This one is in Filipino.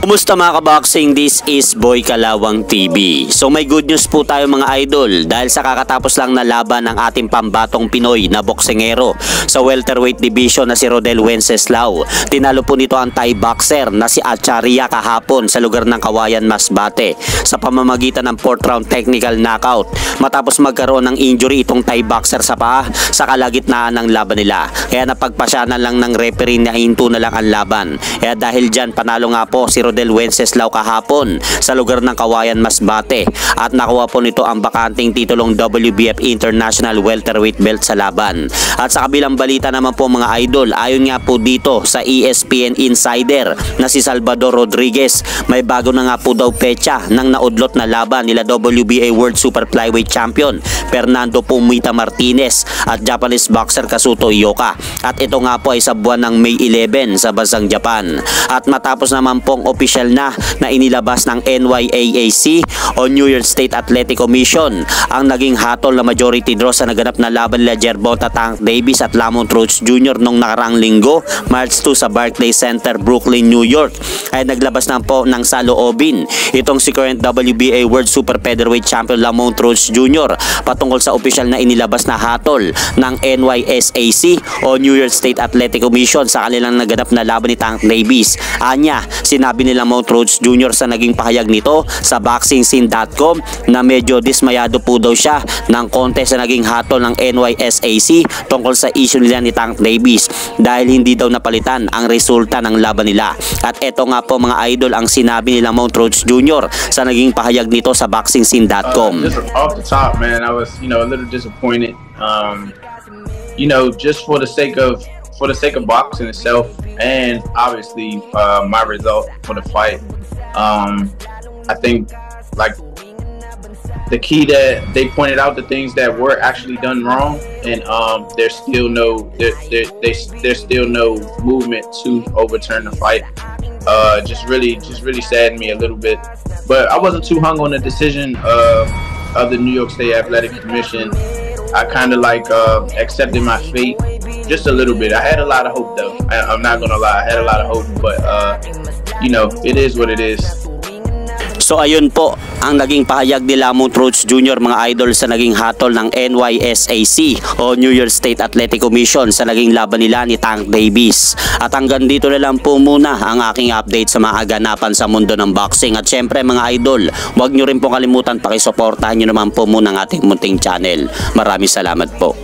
Kumusta mga kaboxing? This is Boy Kalawang TV. So may good news po tayo mga idol dahil sa kakatapos lang na laban ng ating pambatong Pinoy na boksingero sa welterweight division na si Rodel Wenceslao. Tinalo po nito ang Thai boxer na si Acharya kahapon sa lugar ng Kawayan, Masbate sa pamamagitan ng 4th round technical knockout matapos magkaroon ng injury itong Thai boxer sa paa sa kalagitnaan ng laban nila. Kaya napagpasyanan lang ng referee na hinto na lang ang laban. Kaya dahil dyan panalo nga po si Rodel Wenceslao kahapon sa lugar ng Kawayan, Masbate at nakuha po nito ang bakanting titulong WBF International Welterweight belt sa laban. At sa kabilang balita naman po mga idol, ayon nga po dito sa ESPN Insider na si Salvador Rodriguez, may bago na nga po daw petsa ng naudlot na laban nila WBA World Super Flyweight Champion Fernando Pumita Martinez at Japanese boxer Kazuto Ioka. At ito nga po ay sa buwan ng May 11 sa bansang Japan. At matapos naman pong opisyal na inilabas ng NYAAC o New York State Athletic Commission ang naging hatol na majority draw sa naganap na laban nila Gervonta Tank Davis at Lamont Rhodes Jr. nung nakaraang linggo, March 2 sa Barclays Center, Brooklyn, New York. Ay naglabas na po ng saloobin itong si current WBA World Super Featherweight Champion Lamont Rhodes Jr. patungkol sa opisyal na inilabas na hatol ng NYSAC o New York State Athletic Commission sa kanilang naganap na laban ni Tank Davis. Anya, sinabi nila Lamont Rhodes Jr. sa naging pahayag nito sa boxingscene.com na medyo dismayado po daw siya ng konti sa naging hatol ng NYSAC tungkol sa issue nila ni Tank Davis dahil hindi daw napalitan ang resulta ng laban nila. At eto nga po mga idol ang sinabi ni Lamont Rhodes Jr. sa naging pahayag nito sa boxingscene.com. Just off the top, man, I was, a little disappointed. Just for the sake of boxing itself, and obviously my result for the fight. I think like the key that they pointed out the things that were actually done wrong, and there's still no movement to overturn the fight. Just really saddened me a little bit, but I wasn't too hung on the decision of the New York State Athletic Commission. I kind of accepted my fate just a little bit. I had a lot of hope though. I'm not gonna lie, I had a lot of hope, but it is what it is. So ayun po ang naging pahayag ni Lamont Rhodes Jr. mga idol sa naging hatol ng NYSAC o New York State Athletic Commission sa naging laban nila ni Tank Davis. At hanggang dito na lang po muna ang aking update sa mga aganapan sa mundo ng boxing. At syempre mga idol, huwag nyo rin pong kalimutan pakisuportahan nyo naman po muna ang ating munting channel. Maraming salamat po.